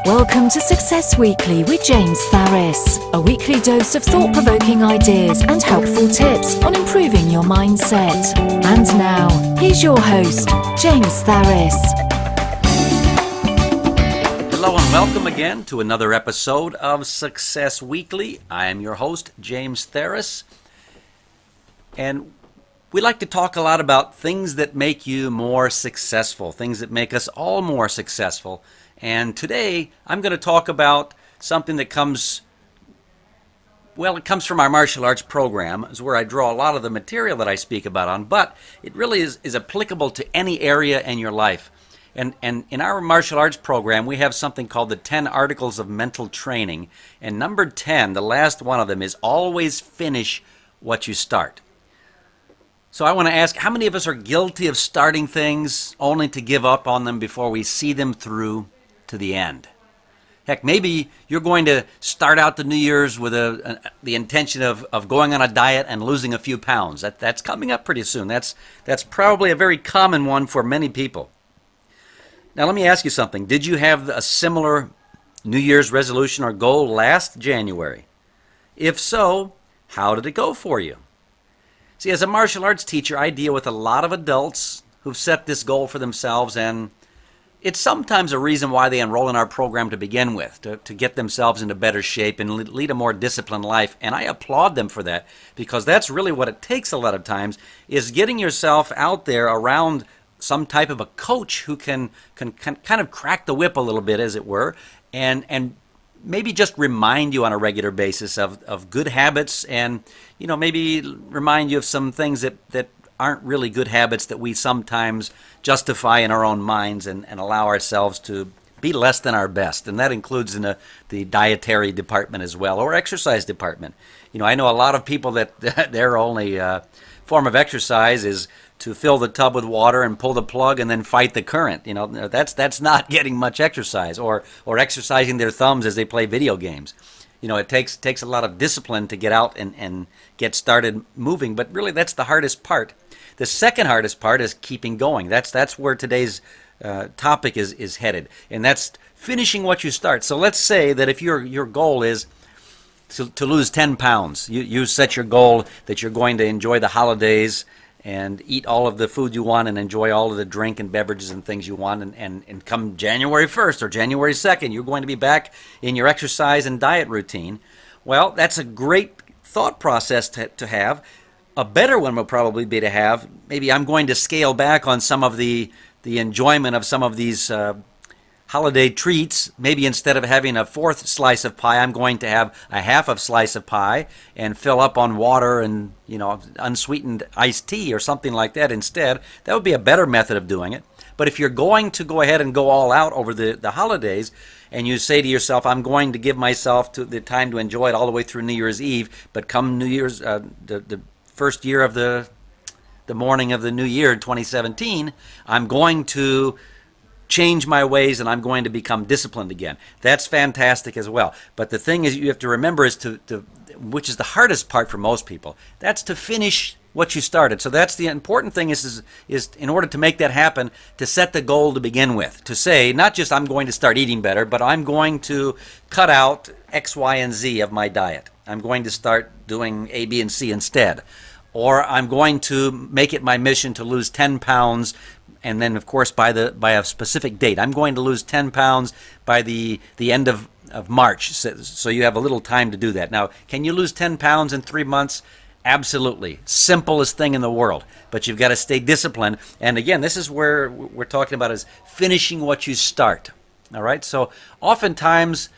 Welcome to Success Weekly with James Tharris, a weekly dose of thought-provoking ideas and helpful tips on improving your mindset. And now, here's your host, James Tharris. Hello and welcome again to another episode of Success Weekly. I am your host, James Tharris, and we like to talk a lot about things that make you more successful, things that make us all more successful. And today, I'm going to talk about something that comes from our martial arts program. Is where I draw a lot of the material that I speak about on, but it really is applicable to any area in your life. And in our martial arts program, we have something called the 10 Articles of Mental Training. And number 10, the last one of them, is always finish what you start. So I want to ask, how many of us are guilty of starting things only to give up on them before we see them through to the end? Heck, maybe you're going to start out the New Year's with the intention of going on a diet and losing a few pounds. That's coming up pretty soon. That's probably a very common one for many people. Now let me ask you something. Did you have a similar New Year's resolution or goal last January? If so, how did it go for you? See, as a martial arts teacher, I deal with a lot of adults who've set this goal for themselves, and it's sometimes a reason why they enroll in our program to begin with, to get themselves into better shape and lead a more disciplined life. And I applaud them for that, because that's really what it takes a lot of times, is getting yourself out there around some type of a coach who can kind of crack the whip a little bit, as it were, and maybe just remind you on a regular basis of good habits, and maybe remind you of some things that aren't really good habits that we sometimes justify in our own minds and allow ourselves to be less than our best. And that includes in the dietary department as well, or exercise department. I know a lot of people that their only form of exercise is to fill the tub with water and pull the plug and then fight the current. That's not getting much exercise, or exercising their thumbs as they play video games. It takes a lot of discipline to get out and get started moving, but really that's the hardest part. The second hardest part is keeping going. That's where today's topic is headed, and that's finishing what you start. So let's say that if your goal is to lose 10 pounds, you set your goal that you're going to enjoy the holidays and eat all of the food you want and enjoy all of the drink and beverages and things you want, and come January 1st or January 2nd, you're going to be back in your exercise and diet routine. Well, that's a great thought process to have. A better one would probably be to have, maybe I'm going to scale back on some of the enjoyment of some of these holiday treats. Maybe instead of having a fourth slice of pie, I'm going to have a half of slice of pie and fill up on water and unsweetened iced tea or something like that instead. That would be a better method of doing it. But if you're going to go ahead and go all out over the holidays, and you say to yourself, I'm going to give myself the time to enjoy it all the way through New Year's Eve, but come New Year's, the first year of the morning of the new year, 2017, I'm going to change my ways and I'm going to become disciplined again. That's fantastic as well. But the thing is, you have to remember is which is the hardest part for most people, that's to finish what you started. So that's the important thing is in order to make that happen, to set the goal to begin with. To say, not just I'm going to start eating better, but I'm going to cut out X, Y, and Z of my diet. I'm going to start doing A, B, and C instead. Or I'm going to make it my mission to lose 10 pounds, and then, of course, by a specific date. I'm going to lose 10 pounds by the end of March, so you have a little time to do that. Now, can you lose 10 pounds in 3 months? Absolutely. Simplest thing in the world. But you've got to stay disciplined. And again, this is where we're talking about is finishing what you start. All right? So oftentimes,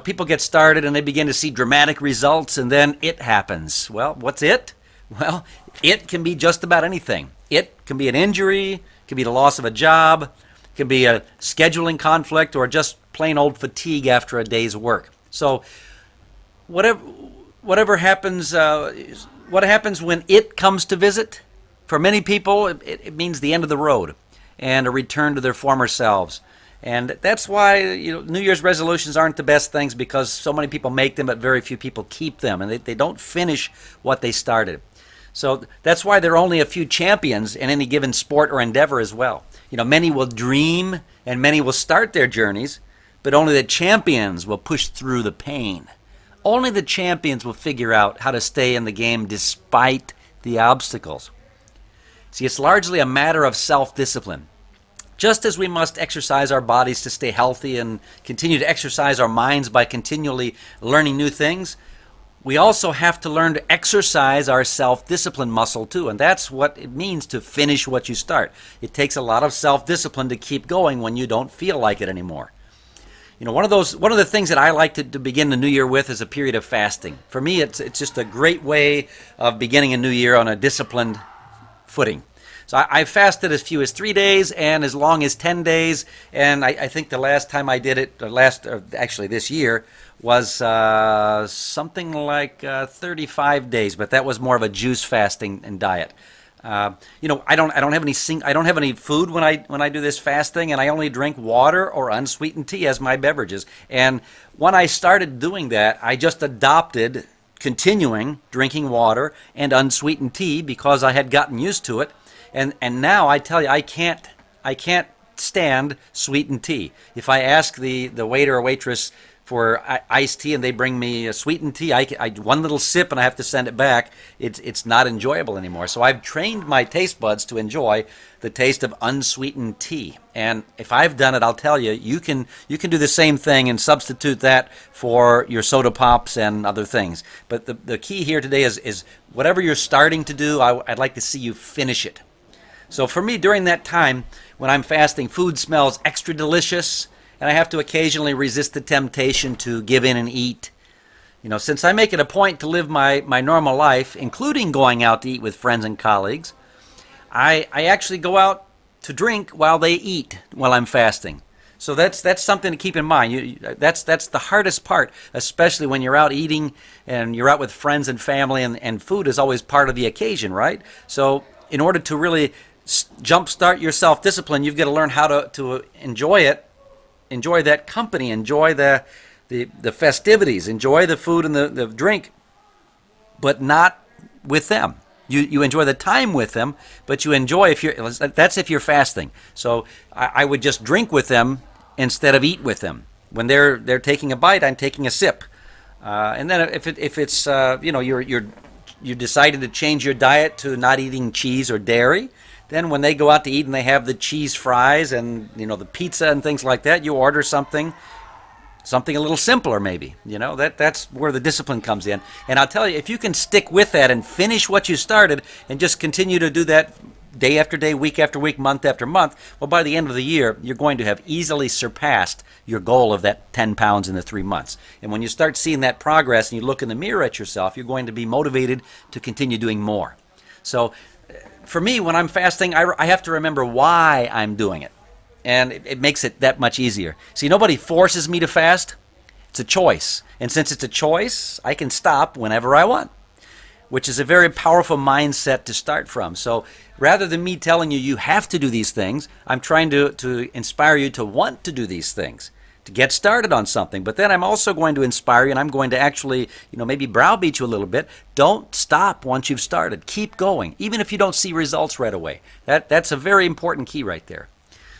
people get started and they begin to see dramatic results, and then it happens. Well, what's it? Well, it can be just about anything. It can be an injury, it can be the loss of a job, it can be a scheduling conflict, or just plain old fatigue after a day's work. So whatever happens, what happens when it comes to visit? For many people, it means the end of the road and a return to their former selves. And that's why New Year's resolutions aren't the best things, because so many people make them, but very few people keep them, and they don't finish what they started. So that's why there are only a few champions in any given sport or endeavor as well. Many will dream and many will start their journeys, but only the champions will push through the pain. Only the champions will figure out how to stay in the game despite the obstacles. See, it's largely a matter of self-discipline. Just as we must exercise our bodies to stay healthy and continue to exercise our minds by continually learning new things, we also have to learn to exercise our self-discipline muscle too, and that's what it means to finish what you start. It takes a lot of self-discipline to keep going when you don't feel like it anymore. You know, one of the things that I like to begin the new year with is a period of fasting. For me, it's just a great way of beginning a new year on a disciplined footing. So I fasted as few as 3 days and as long as 10 days, and I think the last time I did it, actually this year, was something like 35 days, but that was more of a juice fasting and diet. You know, I don't have any food when I do this fasting, and I only drink water or unsweetened tea as my beverages. And when I started doing that, I just adopted continuing drinking water and unsweetened tea because I had gotten used to it. And now I tell you, I can't stand sweetened tea. If I ask the waiter or waitress for iced tea and they bring me a sweetened tea, I one little sip and I have to send it back. It's not enjoyable anymore. So I've trained my taste buds to enjoy the taste of unsweetened tea. And if I've done it, I'll tell you, you can do the same thing and substitute that for your soda pops and other things. But the key here today is whatever you're starting to do, I'd like to see you finish it. So for me, during that time, when I'm fasting, food smells extra delicious, and I have to occasionally resist the temptation to give in and eat. You know, since I make it a point to live my normal life, including going out to eat with friends and colleagues, I actually go out to drink while they eat while I'm fasting. So that's something to keep in mind. That's the hardest part, especially when you're out eating and you're out with friends and family, and food is always part of the occasion, right? So in order to really jumpstart your self-discipline, you've got to learn how to enjoy it, enjoy that company, enjoy the festivities, enjoy the food and the drink, but not with them. You enjoy the time with them, but you enjoy if you're fasting. So I would just drink with them instead of eat with them. When they're taking a bite, I'm taking a sip. And then if it's you decided to change your diet to not eating cheese or dairy, then when they go out to eat and they have the cheese fries and the pizza and things like that, you order something a little simpler maybe. That's where the discipline comes in. And I'll tell you, if you can stick with that and finish what you started and just continue to do that day after day, week after week, month after month, well, by the end of the year, you're going to have easily surpassed your goal of that 10 pounds in the 3 months. And when you start seeing that progress and you look in the mirror at yourself, you're going to be motivated to continue doing more. So for me, when I'm fasting, I have to remember why I'm doing it. And it makes it that much easier. See, nobody forces me to fast. It's a choice. And since it's a choice, I can stop whenever I want, which is a very powerful mindset to start from. So rather than me telling you have to do these things, I'm trying to inspire you to want to do these things, to get started on something. But then I'm also going to inspire you, and I'm going to actually, maybe browbeat you a little bit. Don't stop once you've started. Keep going, even if you don't see results right away. That's a very important key right there.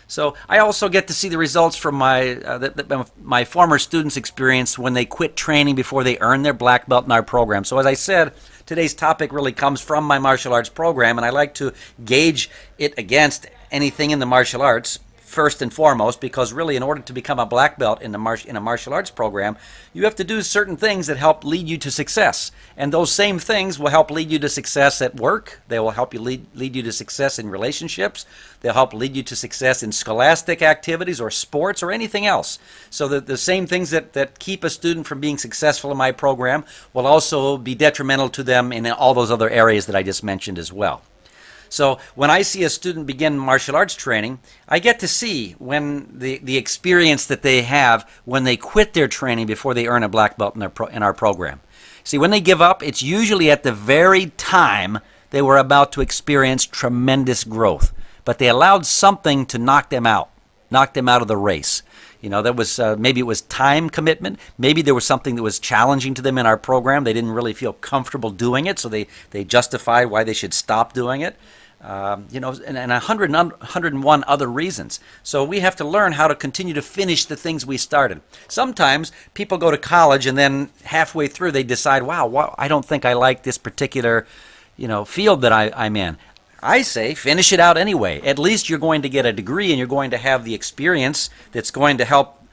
So I also get to see the results from my former students' experience when they quit training before they earn their black belt in our program. So as I said, today's topic really comes from my martial arts program, and I like to gauge it against anything in the martial arts first and foremost, because really in order to become a black belt in a martial arts program, you have to do certain things that help lead you to success. And those same things will help lead you to success at work. They will help you lead you to success in relationships. They'll help lead you to success in scholastic activities or sports or anything else. So the same things that keep a student from being successful in my program will also be detrimental to them in all those other areas that I just mentioned as well. So when I see a student begin martial arts training, I get to see when the experience that they have when they quit their training before they earn a black belt in our program. See, when they give up, it's usually at the very time they were about to experience tremendous growth. But they allowed something to knock them out of the race. That was maybe it was time commitment. Maybe there was something that was challenging to them in our program. They didn't really feel comfortable doing it, so they justified why they should stop doing it. and 101 other reasons. So we have to learn how to continue to finish the things we started. Sometimes people go to college and then halfway through they decide, wow, I don't think I like this particular, field that I'm in. I say finish it out anyway. At least you're going to get a degree and you're going to have the experience that's going to help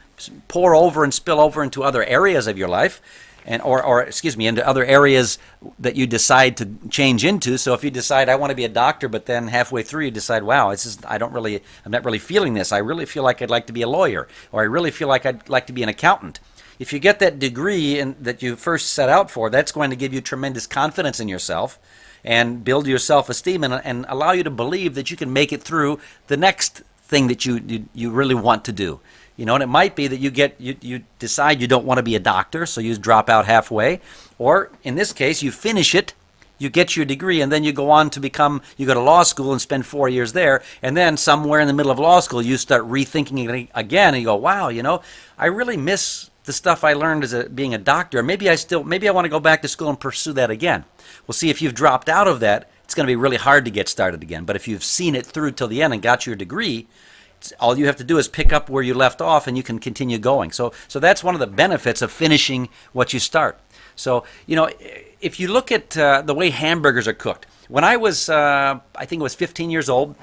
pour over and spill over into other areas of your life. Into other areas that you decide to change into. So if you decide I want to be a doctor, but then halfway through you decide, wow, I'm not really feeling this. I really feel like I'd like to be a lawyer, or I really feel like I'd like to be an accountant. If you get that degree that you first set out for, that's going to give you tremendous confidence in yourself and build your self-esteem and allow you to believe that you can make it through the next thing that you really want to do. And it might be that you decide you don't want to be a doctor, so you drop out halfway. Or in this case, you finish it, you get your degree, and then you go on to you go to law school and spend 4 years there. And then somewhere in the middle of law school, you start rethinking it again, and you go, wow, I really miss the stuff I learned as being a doctor. Maybe I want to go back to school and pursue that again. Well, see, if you've dropped out of that, it's going to be really hard to get started again. But if you've seen it through till the end and got your degree, all you have to do is pick up where you left off and you can continue going. So that's one of the benefits of finishing what you start. So, if you look at the way hamburgers are cooked, when I was, I think it was 15 years old,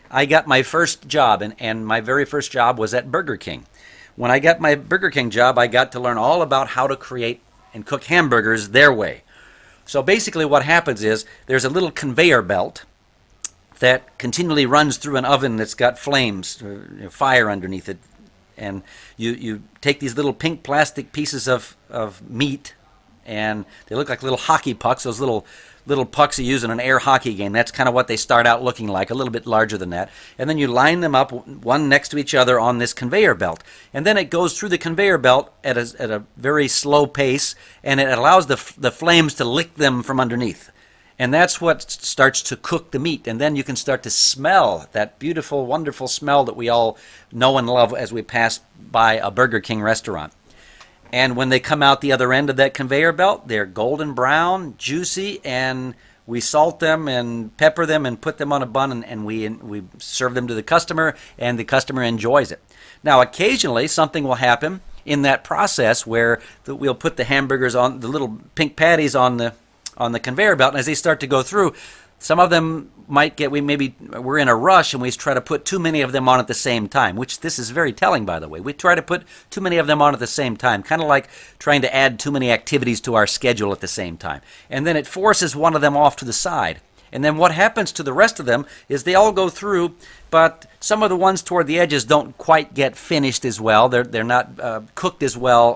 I got my first job, and my very first job was at Burger King. When I got my Burger King job, I got to learn all about how to create and cook hamburgers their way. So basically what happens is there's a little conveyor belt that continually runs through an oven that's got flames, fire underneath it. And you take these little pink plastic pieces of meat, and they look like little hockey pucks, those little pucks you use in an air hockey game. That's kind of what they start out looking like, a little bit larger than that. And then you line them up one next to each other on this conveyor belt. And then it goes through the conveyor belt at a very slow pace, and it allows the flames to lick them from underneath. And that's what starts to cook the meat. And then you can start to smell that beautiful, wonderful smell that we all know and love as we pass by a Burger King restaurant. And when they come out the other end of that conveyor belt, they're golden brown, juicy, and we salt them and pepper them and put them on a bun, and we serve them to the customer, and the customer enjoys it. Now, occasionally, something will happen in that process where we'll put the hamburgers on, the little pink patties on the conveyor belt, and as they start to go through, some of them might get, we're in a rush and we try to put too many of them on at the same time, which this is very telling, by the way. We try to put too many of them on at the same time, kind of like trying to add too many activities to our schedule at the same time. And then it forces one of them off to the side. And then what happens to the rest of them is they all go through, but some of the ones toward the edges don't quite get finished as well. They're not cooked as well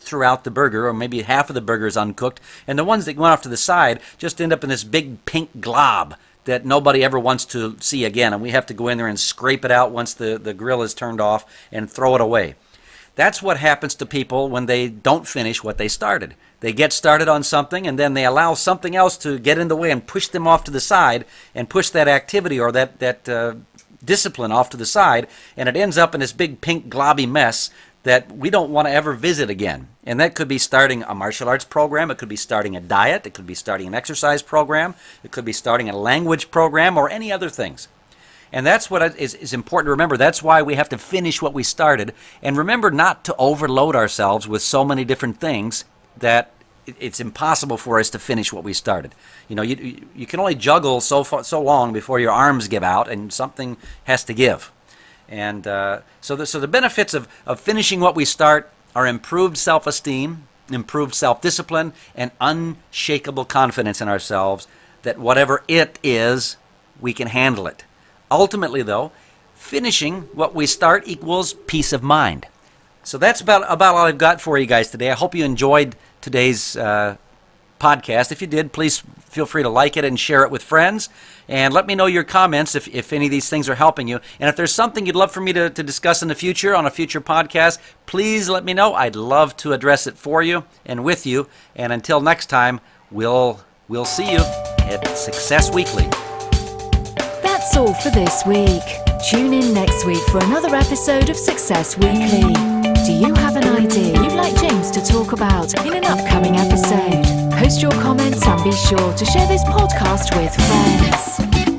throughout the burger, or maybe half of the burger is uncooked, and the ones that went off to the side just end up in this big pink glob that nobody ever wants to see again, and we have to go in there and scrape it out once the grill is turned off and throw it away. That's what happens to people when they don't finish what they started. They get started on something, and then they allow something else to get in the way and push them off to the side and push that activity or that discipline off to the side, and it ends up in this big pink globby mess that we don't want to ever visit again. And that could be starting a martial arts program, it could be starting a diet, it could be starting an exercise program, it could be starting a language program, or any other things. And that's what is important to remember. That's why we have to finish what we started. And remember not to overload ourselves with so many different things that it's impossible for us to finish what we started. You can only juggle so long before your arms give out and something has to give. And so the benefits of finishing what we start are improved self-esteem, improved self-discipline, and unshakable confidence in ourselves that whatever it is, we can handle it. Ultimately, though, finishing what we start equals peace of mind. So that's about all I've got for you guys today. I hope you enjoyed today's podcast. If you did, please feel free to like it and share it with friends. And let me know your comments if any of these things are helping you. And if there's something you'd love for me to discuss in the future on a future podcast, please let me know. I'd love to address it for you and with you. And until next time, we'll see you at Success Weekly. That's all for this week. Tune in next week for another episode of Success Weekly. Do you have an idea you'd like James to talk about in an upcoming episode? Post your comments and be sure to share this podcast with friends.